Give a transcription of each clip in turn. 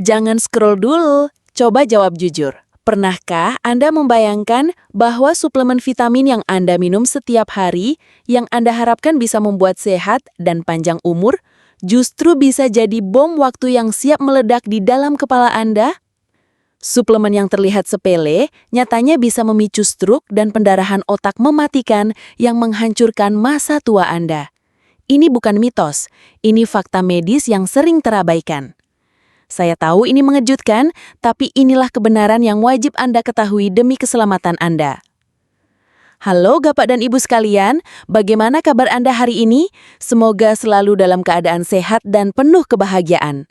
Jangan scroll dulu, coba jawab jujur. Pernahkah Anda membayangkan bahwa suplemen vitamin yang Anda minum setiap hari, yang Anda harapkan bisa membuat sehat dan panjang umur, justru bisa jadi bom waktu yang siap meledak di dalam kepala Anda? Suplemen yang terlihat sepele, nyatanya bisa memicu stroke dan pendarahan otak mematikan yang menghancurkan masa tua Anda. Ini bukan mitos, ini fakta medis yang sering terabaikan. Saya tahu ini mengejutkan, tapi inilah kebenaran yang wajib Anda ketahui demi keselamatan Anda. Halo Bapak dan Ibu sekalian, bagaimana kabar Anda hari ini? Semoga selalu dalam keadaan sehat dan penuh kebahagiaan.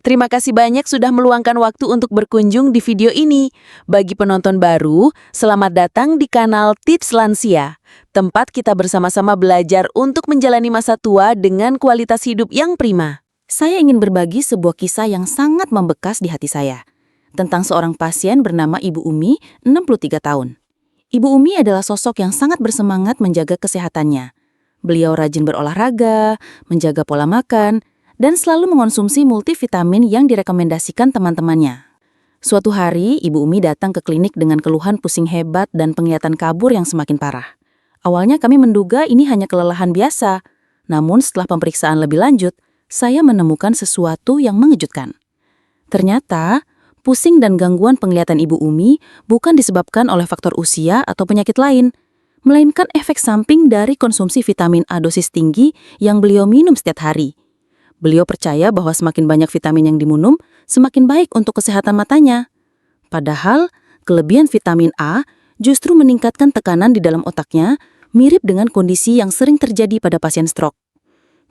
Terima kasih banyak sudah meluangkan waktu untuk berkunjung di video ini. Bagi penonton baru, selamat datang di kanal Tips Lansia, tempat kita bersama-sama belajar untuk menjalani masa tua dengan kualitas hidup yang prima. Saya ingin berbagi sebuah kisah yang sangat membekas di hati saya, tentang seorang pasien bernama Ibu Umi, 63 tahun. Ibu Umi adalah sosok yang sangat bersemangat menjaga kesehatannya. Beliau rajin berolahraga, menjaga pola makan, dan selalu mengonsumsi multivitamin yang direkomendasikan teman-temannya. Suatu hari, Ibu Umi datang ke klinik dengan keluhan pusing hebat dan penglihatan kabur yang semakin parah. Awalnya kami menduga ini hanya kelelahan biasa, namun setelah pemeriksaan lebih lanjut, saya menemukan sesuatu yang mengejutkan. Ternyata, pusing dan gangguan penglihatan Ibu Umi bukan disebabkan oleh faktor usia atau penyakit lain, melainkan efek samping dari konsumsi vitamin A dosis tinggi yang beliau minum setiap hari. Beliau percaya bahwa semakin banyak vitamin yang diminum, semakin baik untuk kesehatan matanya. Padahal, kelebihan vitamin A justru meningkatkan tekanan di dalam otaknya, mirip dengan kondisi yang sering terjadi pada pasien stroke.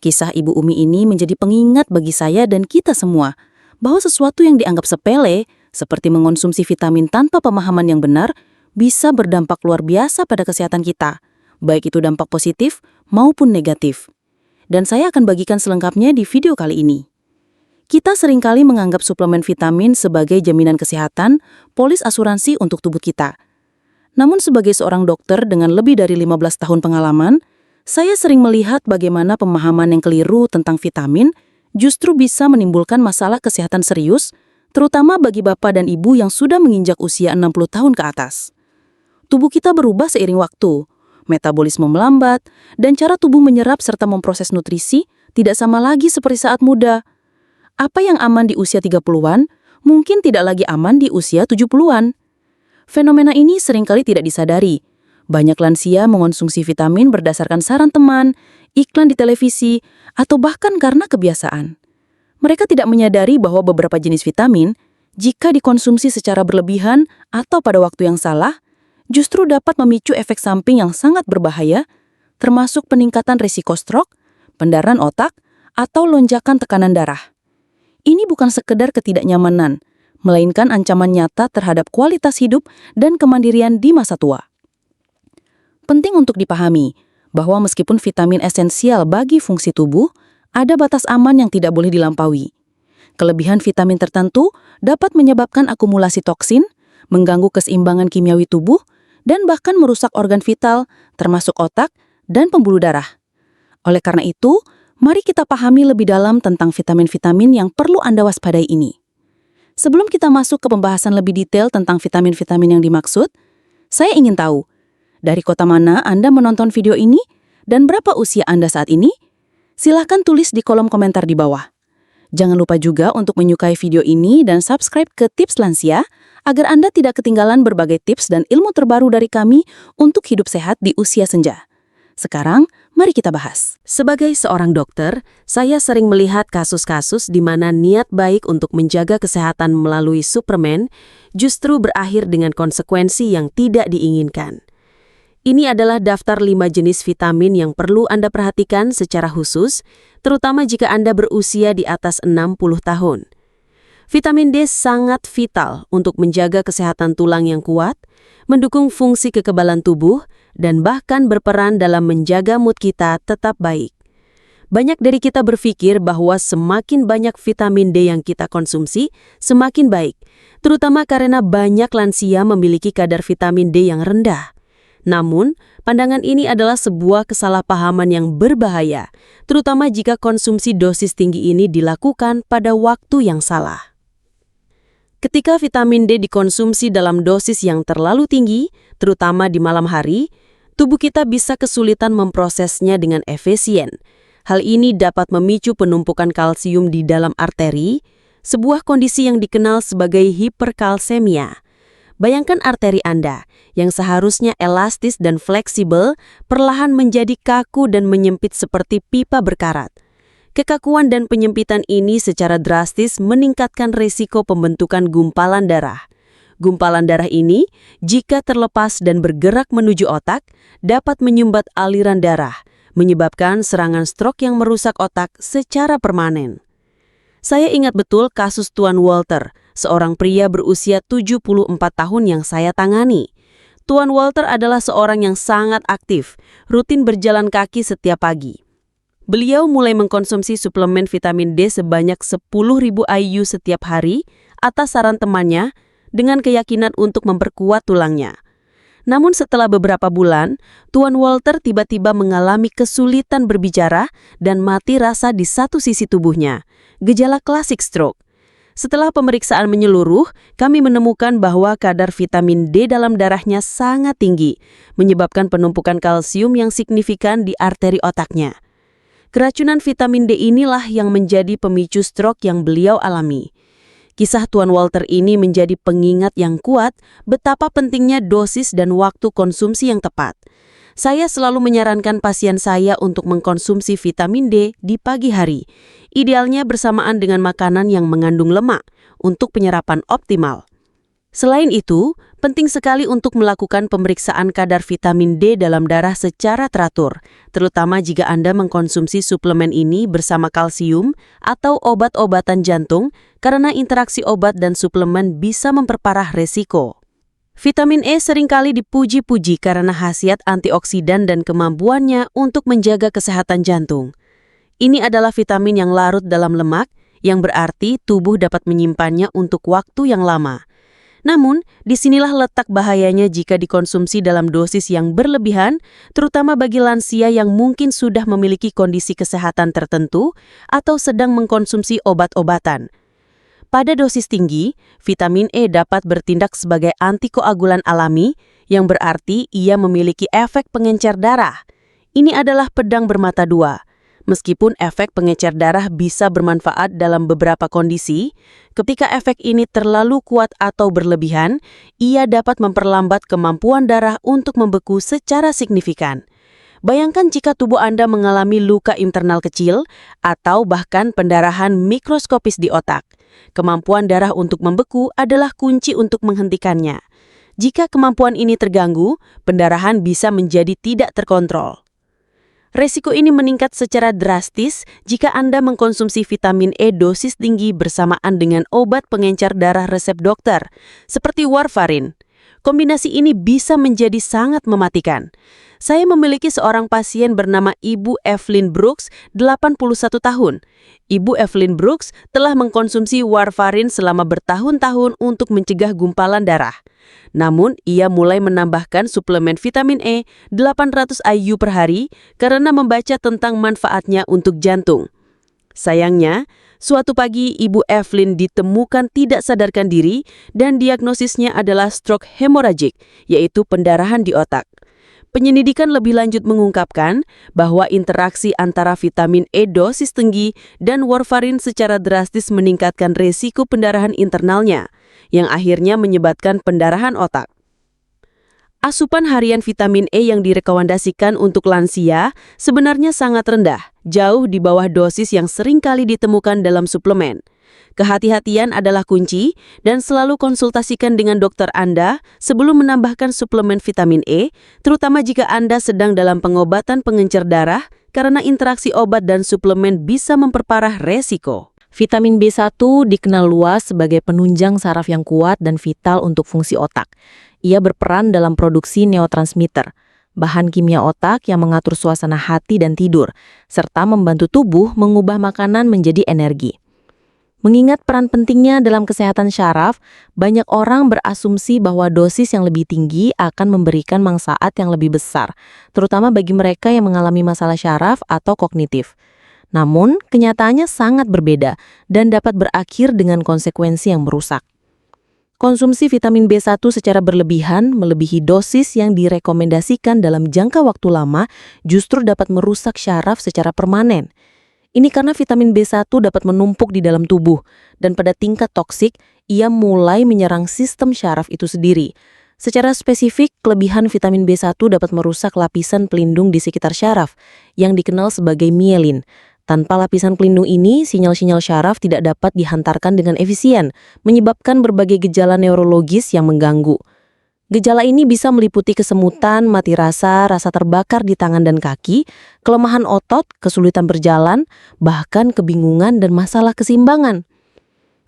Kisah Ibu Umi ini menjadi pengingat bagi saya dan kita semua, bahwa sesuatu yang dianggap sepele, seperti mengonsumsi vitamin tanpa pemahaman yang benar, bisa berdampak luar biasa pada kesehatan kita, baik itu dampak positif maupun negatif. Dan saya akan bagikan selengkapnya di video kali ini. Kita seringkali menganggap suplemen vitamin sebagai jaminan kesehatan, polis asuransi untuk tubuh kita. Namun sebagai seorang dokter dengan lebih dari 15 tahun pengalaman, saya sering melihat bagaimana pemahaman yang keliru tentang vitamin justru bisa menimbulkan masalah kesehatan serius, terutama bagi bapak dan ibu yang sudah menginjak usia 60 tahun ke atas. Tubuh kita berubah seiring waktu, metabolisme melambat, dan cara tubuh menyerap serta memproses nutrisi tidak sama lagi seperti saat muda. Apa yang aman di usia 30-an, mungkin tidak lagi aman di usia 70-an. Fenomena ini seringkali tidak disadari. Banyak lansia mengonsumsi vitamin berdasarkan saran teman, iklan di televisi, atau bahkan karena kebiasaan. Mereka tidak menyadari bahwa beberapa jenis vitamin, jika dikonsumsi secara berlebihan atau pada waktu yang salah, justru dapat memicu efek samping yang sangat berbahaya, termasuk peningkatan risiko stroke, pendarahan otak, atau lonjakan tekanan darah. Ini bukan sekedar ketidaknyamanan, melainkan ancaman nyata terhadap kualitas hidup dan kemandirian di masa tua. Penting untuk dipahami bahwa meskipun vitamin esensial bagi fungsi tubuh, ada batas aman yang tidak boleh dilampaui. Kelebihan vitamin tertentu dapat menyebabkan akumulasi toksin, mengganggu keseimbangan kimiawi tubuh, dan bahkan merusak organ vital, termasuk otak dan pembuluh darah. Oleh karena itu, mari kita pahami lebih dalam tentang vitamin-vitamin yang perlu Anda waspadai ini. Sebelum kita masuk ke pembahasan lebih detail tentang vitamin-vitamin yang dimaksud, saya ingin tahu, dari kota mana Anda menonton video ini dan berapa usia Anda saat ini? Silahkan tulis di kolom komentar di bawah. Jangan lupa juga untuk menyukai video ini dan subscribe ke Tips Lansia agar Anda tidak ketinggalan berbagai tips dan ilmu terbaru dari kami untuk hidup sehat di usia senja. Sekarang, mari kita bahas. Sebagai seorang dokter, saya sering melihat kasus-kasus di mana niat baik untuk menjaga kesehatan melalui suplemen justru berakhir dengan konsekuensi yang tidak diinginkan. Ini adalah daftar 5 jenis vitamin yang perlu Anda perhatikan secara khusus, terutama jika Anda berusia di atas 60 tahun. Vitamin D sangat vital untuk menjaga kesehatan tulang yang kuat, mendukung fungsi kekebalan tubuh, dan bahkan berperan dalam menjaga mood kita tetap baik. Banyak dari kita berpikir bahwa semakin banyak vitamin D yang kita konsumsi, semakin baik, terutama karena banyak lansia memiliki kadar vitamin D yang rendah. Namun, pandangan ini adalah sebuah kesalahpahaman yang berbahaya, terutama jika konsumsi dosis tinggi ini dilakukan pada waktu yang salah. Ketika vitamin D dikonsumsi dalam dosis yang terlalu tinggi, terutama di malam hari, tubuh kita bisa kesulitan memprosesnya dengan efisien. Hal ini dapat memicu penumpukan kalsium di dalam arteri, sebuah kondisi yang dikenal sebagai hiperkalsemia. Bayangkan arteri Anda, yang seharusnya elastis dan fleksibel, perlahan menjadi kaku dan menyempit seperti pipa berkarat. Kekakuan dan penyempitan ini secara drastis meningkatkan risiko pembentukan gumpalan darah. Gumpalan darah ini, jika terlepas dan bergerak menuju otak, dapat menyumbat aliran darah, menyebabkan serangan stroke yang merusak otak secara permanen. Saya ingat betul kasus Tuan Walter, seorang pria berusia 74 tahun yang saya tangani. Tuan Walter adalah seorang yang sangat aktif, rutin berjalan kaki setiap pagi. Beliau mulai mengkonsumsi suplemen vitamin D sebanyak 10.000 IU setiap hari atas saran temannya dengan keyakinan untuk memperkuat tulangnya. Namun setelah beberapa bulan, Tuan Walter tiba-tiba mengalami kesulitan berbicara dan mati rasa di satu sisi tubuhnya, gejala klasik stroke. Setelah pemeriksaan menyeluruh, kami menemukan bahwa kadar vitamin D dalam darahnya sangat tinggi, menyebabkan penumpukan kalsium yang signifikan di arteri otaknya. Keracunan vitamin D inilah yang menjadi pemicu stroke yang beliau alami. Kisah Tuan Walter ini menjadi pengingat yang kuat betapa pentingnya dosis dan waktu konsumsi yang tepat. Saya selalu menyarankan pasien saya untuk mengkonsumsi vitamin D di pagi hari, idealnya bersamaan dengan makanan yang mengandung lemak untuk penyerapan optimal. Selain itu, penting sekali untuk melakukan pemeriksaan kadar vitamin D dalam darah secara teratur, terutama jika Anda mengkonsumsi suplemen ini bersama kalsium atau obat-obatan jantung, karena interaksi obat dan suplemen bisa memperparah resiko. Vitamin E seringkali dipuji-puji karena khasiat antioksidan dan kemampuannya untuk menjaga kesehatan jantung. Ini adalah vitamin yang larut dalam lemak, yang berarti tubuh dapat menyimpannya untuk waktu yang lama. Namun, disinilah letak bahayanya jika dikonsumsi dalam dosis yang berlebihan, terutama bagi lansia yang mungkin sudah memiliki kondisi kesehatan tertentu atau sedang mengkonsumsi obat-obatan. Pada dosis tinggi, vitamin E dapat bertindak sebagai antikoagulan alami, yang berarti ia memiliki efek pengencer darah. Ini adalah pedang bermata dua. Meskipun efek pengecer darah bisa bermanfaat dalam beberapa kondisi, ketika efek ini terlalu kuat atau berlebihan, ia dapat memperlambat kemampuan darah untuk membeku secara signifikan. Bayangkan jika tubuh Anda mengalami luka internal kecil atau bahkan pendarahan mikroskopis di otak. Kemampuan darah untuk membeku adalah kunci untuk menghentikannya. Jika kemampuan ini terganggu, pendarahan bisa menjadi tidak terkontrol. Resiko ini meningkat secara drastis jika Anda mengkonsumsi vitamin E dosis tinggi bersamaan dengan obat pengencer darah resep dokter, seperti warfarin. Kombinasi ini bisa menjadi sangat mematikan. Saya memiliki seorang pasien bernama Ibu Evelyn Brooks, 81 tahun. Ibu Evelyn Brooks telah mengkonsumsi warfarin selama bertahun-tahun untuk mencegah gumpalan darah. Namun, ia mulai menambahkan suplemen vitamin E 800 IU per hari karena membaca tentang manfaatnya untuk jantung. Sayangnya, suatu pagi Ibu Evelyn ditemukan tidak sadarkan diri dan diagnosisnya adalah stroke hemoragik, yaitu pendarahan di otak. Penyelidikan lebih lanjut mengungkapkan bahwa interaksi antara vitamin E dosis tinggi dan warfarin secara drastis meningkatkan resiko pendarahan internalnya, yang akhirnya menyebabkan pendarahan otak. Asupan harian vitamin E yang direkomendasikan untuk lansia sebenarnya sangat rendah, jauh di bawah dosis yang sering kali ditemukan dalam suplemen. Kehati-hatian adalah kunci dan selalu konsultasikan dengan dokter Anda sebelum menambahkan suplemen vitamin E, terutama jika Anda sedang dalam pengobatan pengencer darah karena interaksi obat dan suplemen bisa memperparah resiko. Vitamin B1 dikenal luas sebagai penunjang saraf yang kuat dan vital untuk fungsi otak. Ia berperan dalam produksi neurotransmitter, bahan kimia otak yang mengatur suasana hati dan tidur, serta membantu tubuh mengubah makanan menjadi energi. Mengingat peran pentingnya dalam kesehatan syaraf, banyak orang berasumsi bahwa dosis yang lebih tinggi akan memberikan manfaat yang lebih besar, terutama bagi mereka yang mengalami masalah syaraf atau kognitif. Namun, kenyataannya sangat berbeda dan dapat berakhir dengan konsekuensi yang merusak. Konsumsi vitamin B1 secara berlebihan melebihi dosis yang direkomendasikan dalam jangka waktu lama justru dapat merusak syaraf secara permanen. Ini karena vitamin B1 dapat menumpuk di dalam tubuh, dan pada tingkat toksik, ia mulai menyerang sistem syaraf itu sendiri. Secara spesifik, kelebihan vitamin B1 dapat merusak lapisan pelindung di sekitar syaraf, yang dikenal sebagai mielin. Tanpa lapisan pelindung ini, sinyal-sinyal syaraf tidak dapat dihantarkan dengan efisien, menyebabkan berbagai gejala neurologis yang mengganggu. Gejala ini bisa meliputi kesemutan, mati rasa, rasa terbakar di tangan dan kaki, kelemahan otot, kesulitan berjalan, bahkan kebingungan dan masalah keseimbangan.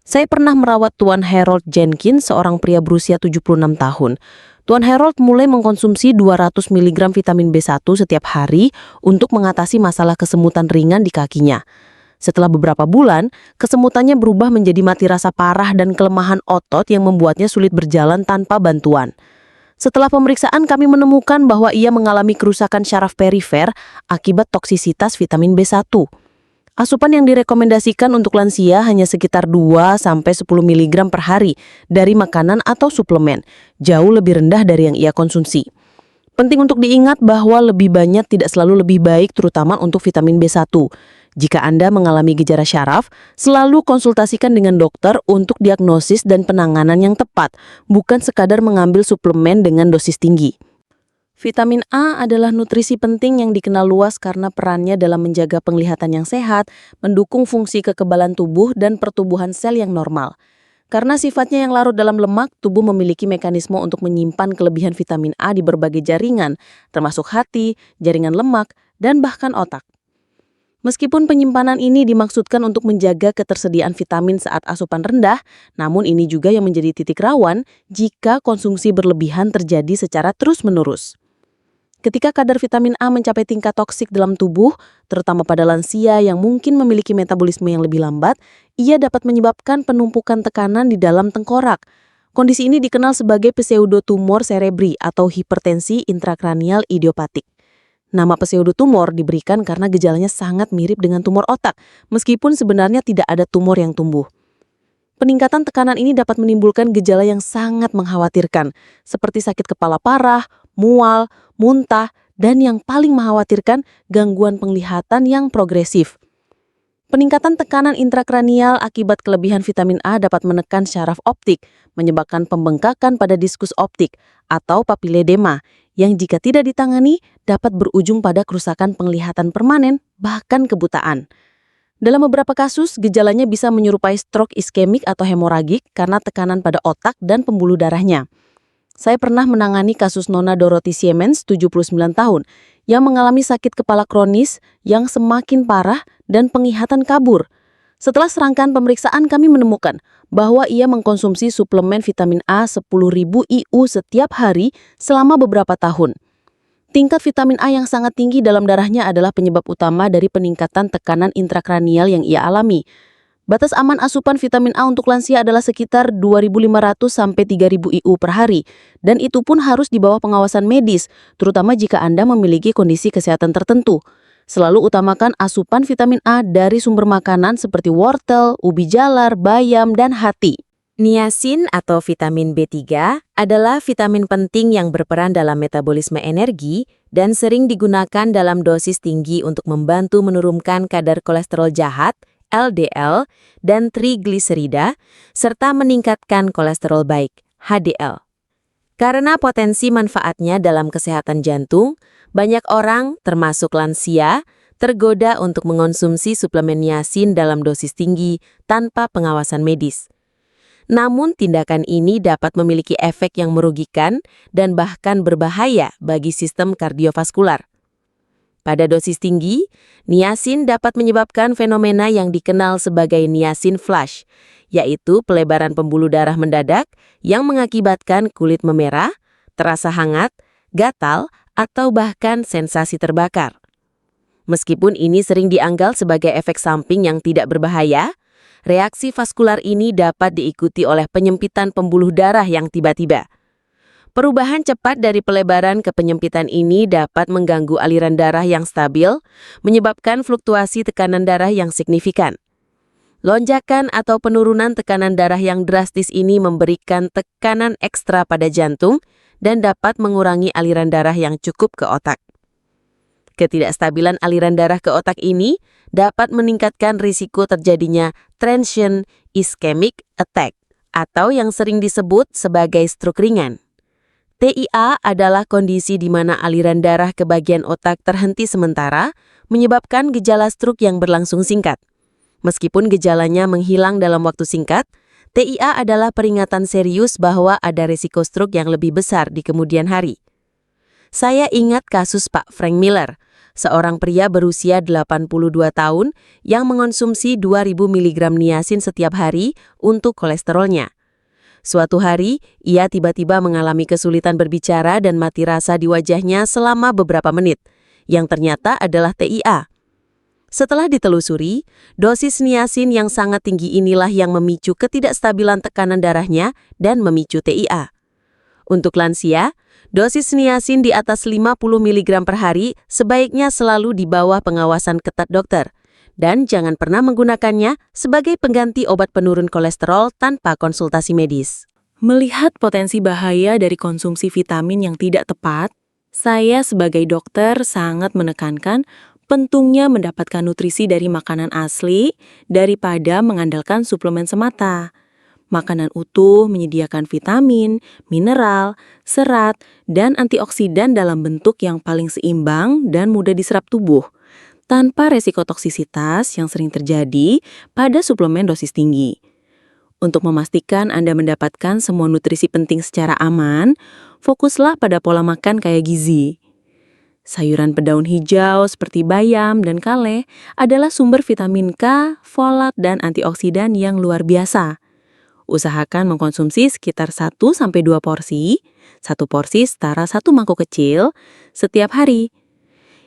Saya pernah merawat Tuan Harold Jenkins, seorang pria berusia 76 tahun. Tuan Harold mulai mengkonsumsi 200 mg vitamin B1 setiap hari untuk mengatasi masalah kesemutan ringan di kakinya. Setelah beberapa bulan, kesemutannya berubah menjadi mati rasa parah dan kelemahan otot yang membuatnya sulit berjalan tanpa bantuan. Setelah pemeriksaan, kami menemukan bahwa ia mengalami kerusakan syaraf perifer akibat toksisitas vitamin B1. Asupan yang direkomendasikan untuk lansia hanya sekitar 2-10 mg per hari dari makanan atau suplemen, jauh lebih rendah dari yang ia konsumsi. Penting untuk diingat bahwa lebih banyak tidak selalu lebih baik, terutama untuk vitamin B1. Jika Anda mengalami gejala syaraf, selalu konsultasikan dengan dokter untuk diagnosis dan penanganan yang tepat, bukan sekadar mengambil suplemen dengan dosis tinggi. Vitamin A adalah nutrisi penting yang dikenal luas karena perannya dalam menjaga penglihatan yang sehat, mendukung fungsi kekebalan tubuh dan pertumbuhan sel yang normal. Karena sifatnya yang larut dalam lemak, tubuh memiliki mekanisme untuk menyimpan kelebihan vitamin A di berbagai jaringan, termasuk hati, jaringan lemak, dan bahkan otak. Meskipun penyimpanan ini dimaksudkan untuk menjaga ketersediaan vitamin saat asupan rendah, namun ini juga yang menjadi titik rawan jika konsumsi berlebihan terjadi secara terus-menerus. Ketika kadar vitamin A mencapai tingkat toksik dalam tubuh, terutama pada lansia yang mungkin memiliki metabolisme yang lebih lambat, ia dapat menyebabkan penumpukan tekanan di dalam tengkorak. Kondisi ini dikenal sebagai pseudotumor cerebri atau hipertensi intrakranial idiopatik. Nama pseudotumor diberikan karena gejalanya sangat mirip dengan tumor otak, meskipun sebenarnya tidak ada tumor yang tumbuh. Peningkatan tekanan ini dapat menimbulkan gejala yang sangat mengkhawatirkan, seperti sakit kepala parah, mual, muntah, dan yang paling mengkhawatirkan, gangguan penglihatan yang progresif. Peningkatan tekanan intrakranial akibat kelebihan vitamin A dapat menekan syaraf optik, menyebabkan pembengkakan pada diskus optik atau papiledema, yang jika tidak ditangani dapat berujung pada kerusakan penglihatan permanen, bahkan kebutaan. Dalam beberapa kasus, gejalanya bisa menyerupai stroke iskemik atau hemoragik karena tekanan pada otak dan pembuluh darahnya. Saya pernah menangani kasus Nona Dorothy Siemens, 79 tahun, yang mengalami sakit kepala kronis yang semakin parah dan penglihatan kabur. Setelah serangkaian pemeriksaan, kami menemukan bahwa ia mengkonsumsi suplemen vitamin A 10.000 IU setiap hari selama beberapa tahun. Tingkat vitamin A yang sangat tinggi dalam darahnya adalah penyebab utama dari peningkatan tekanan intrakranial yang ia alami. Batas aman asupan vitamin A untuk lansia adalah sekitar 2.500 sampai 3.000 IU per hari, dan itu pun harus di bawah pengawasan medis, terutama jika Anda memiliki kondisi kesehatan tertentu. Selalu utamakan asupan vitamin A dari sumber makanan seperti wortel, ubi jalar, bayam, dan hati. Niacin atau vitamin B3 adalah vitamin penting yang berperan dalam metabolisme energi dan sering digunakan dalam dosis tinggi untuk membantu menurunkan kadar kolesterol jahat, LDL, dan trigliserida, serta meningkatkan kolesterol baik, HDL. Karena potensi manfaatnya dalam kesehatan jantung, banyak orang, termasuk lansia, tergoda untuk mengonsumsi suplemen niacin dalam dosis tinggi tanpa pengawasan medis. Namun, tindakan ini dapat memiliki efek yang merugikan dan bahkan berbahaya bagi sistem kardiovaskular. Pada dosis tinggi, niacin dapat menyebabkan fenomena yang dikenal sebagai niacin flush, yaitu pelebaran pembuluh darah mendadak yang mengakibatkan kulit memerah, terasa hangat, gatal, atau bahkan sensasi terbakar. Meskipun ini sering dianggap sebagai efek samping yang tidak berbahaya, reaksi vaskular ini dapat diikuti oleh penyempitan pembuluh darah yang tiba-tiba. Perubahan cepat dari pelebaran ke penyempitan ini dapat mengganggu aliran darah yang stabil, menyebabkan fluktuasi tekanan darah yang signifikan. Lonjakan atau penurunan tekanan darah yang drastis ini memberikan tekanan ekstra pada jantung dan dapat mengurangi aliran darah yang cukup ke otak. Ketidakstabilan aliran darah ke otak ini dapat meningkatkan risiko terjadinya transient ischemic attack atau yang sering disebut sebagai stroke ringan. TIA adalah kondisi di mana aliran darah ke bagian otak terhenti sementara, menyebabkan gejala stroke yang berlangsung singkat. Meskipun gejalanya menghilang dalam waktu singkat, TIA adalah peringatan serius bahwa ada risiko stroke yang lebih besar di kemudian hari. Saya ingat kasus Pak Frank Miller, seorang pria berusia 82 tahun yang mengonsumsi 2000 mg niacin setiap hari untuk kolesterolnya. Suatu hari, ia tiba-tiba mengalami kesulitan berbicara dan mati rasa di wajahnya selama beberapa menit, yang ternyata adalah TIA. Setelah ditelusuri, dosis niacin yang sangat tinggi inilah yang memicu ketidakstabilan tekanan darahnya dan memicu TIA. Untuk lansia, dosis niacin di atas 50 mg per hari sebaiknya selalu di bawah pengawasan ketat dokter, dan jangan pernah menggunakannya sebagai pengganti obat penurun kolesterol tanpa konsultasi medis. Melihat potensi bahaya dari konsumsi vitamin yang tidak tepat, saya sebagai dokter sangat menekankan pentingnya mendapatkan nutrisi dari makanan asli daripada mengandalkan suplemen semata. Makanan utuh menyediakan vitamin, mineral, serat, dan antioksidan dalam bentuk yang paling seimbang dan mudah diserap tubuh, tanpa resiko toksisitas yang sering terjadi pada suplemen dosis tinggi. Untuk memastikan Anda mendapatkan semua nutrisi penting secara aman, fokuslah pada pola makan kaya gizi. Sayuran berdaun hijau seperti bayam dan kale adalah sumber vitamin K, folat, dan antioksidan yang luar biasa. Usahakan mengkonsumsi sekitar 1-2 porsi, 1 porsi setara 1 mangkok kecil, setiap hari.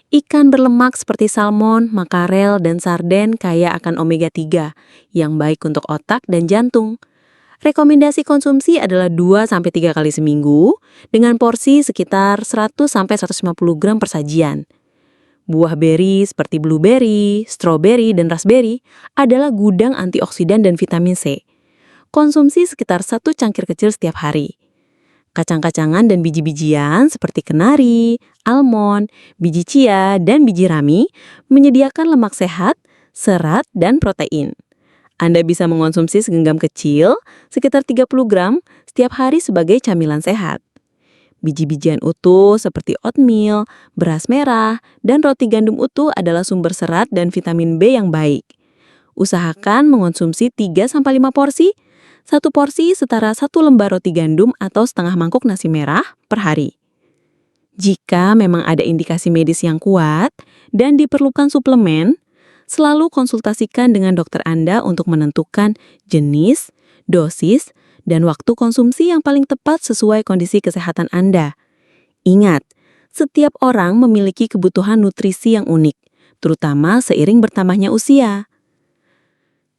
Ikan berlemak seperti salmon, makarel, dan sarden kaya akan omega 3, yang baik untuk otak dan jantung. Rekomendasi konsumsi adalah 2-3 kali seminggu dengan porsi sekitar 100-150 gram per sajian. Buah beri seperti blueberry, strawberry, dan raspberry adalah gudang antioksidan dan vitamin C. Konsumsi sekitar 1 cangkir kecil setiap hari. Kacang-kacangan dan biji-bijian seperti kenari, almond, biji chia, dan biji rami menyediakan lemak sehat, serat, dan protein. Anda bisa mengonsumsi segenggam kecil, sekitar 30 gram, setiap hari sebagai camilan sehat. Biji-bijian utuh seperti oatmeal, beras merah, dan roti gandum utuh adalah sumber serat dan vitamin B yang baik. Usahakan mengonsumsi 3-5 porsi, 1 porsi setara 1 lembar roti gandum atau setengah mangkuk nasi merah per hari. Jika memang ada indikasi medis yang kuat dan diperlukan suplemen, selalu konsultasikan dengan dokter Anda untuk menentukan jenis, dosis, dan waktu konsumsi yang paling tepat sesuai kondisi kesehatan Anda. Ingat, setiap orang memiliki kebutuhan nutrisi yang unik, terutama seiring bertambahnya usia.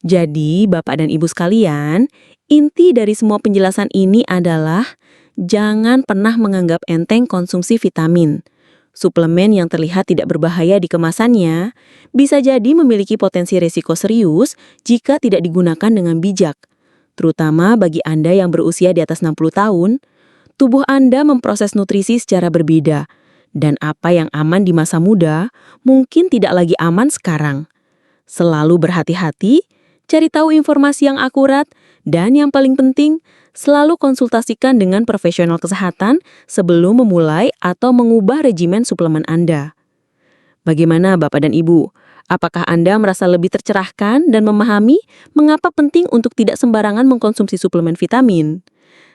Jadi, Bapak dan Ibu sekalian, inti dari semua penjelasan ini adalah jangan pernah menganggap enteng konsumsi vitamin. Suplemen yang terlihat tidak berbahaya di kemasannya bisa jadi memiliki potensi risiko serius jika tidak digunakan dengan bijak. Terutama bagi Anda yang berusia di atas 60 tahun, tubuh Anda memproses nutrisi secara berbeda, dan apa yang aman di masa muda mungkin tidak lagi aman sekarang. Selalu berhati-hati, cari tahu informasi yang akurat, dan yang paling penting, selalu konsultasikan dengan profesional kesehatan sebelum memulai atau mengubah regimen suplemen Anda. Bagaimana Bapak dan Ibu? Apakah Anda merasa lebih tercerahkan dan memahami mengapa penting untuk tidak sembarangan mengkonsumsi suplemen vitamin?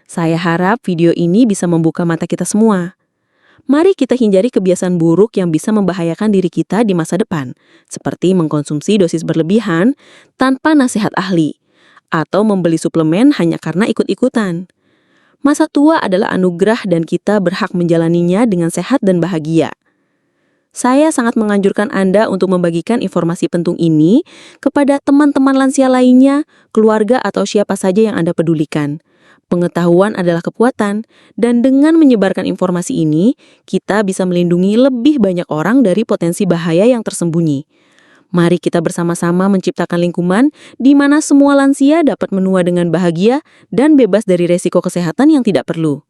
Saya harap video ini bisa membuka mata kita semua. Mari kita hindari kebiasaan buruk yang bisa membahayakan diri kita di masa depan, seperti mengkonsumsi dosis berlebihan tanpa nasihat ahli, atau membeli suplemen hanya karena ikut-ikutan. Masa tua adalah anugerah dan kita berhak menjalaninya dengan sehat dan bahagia. Saya sangat menganjurkan Anda untuk membagikan informasi penting ini kepada teman-teman lansia lainnya, keluarga atau siapa saja yang Anda pedulikan. Pengetahuan adalah kekuatan, dan dengan menyebarkan informasi ini, kita bisa melindungi lebih banyak orang dari potensi bahaya yang tersembunyi. Mari kita bersama-sama menciptakan lingkungan di mana semua lansia dapat menua dengan bahagia dan bebas dari resiko kesehatan yang tidak perlu.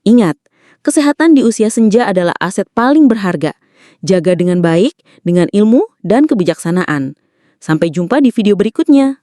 Ingat, kesehatan di usia senja adalah aset paling berharga. Jaga dengan baik, dengan ilmu dan kebijaksanaan. Sampai jumpa di video berikutnya.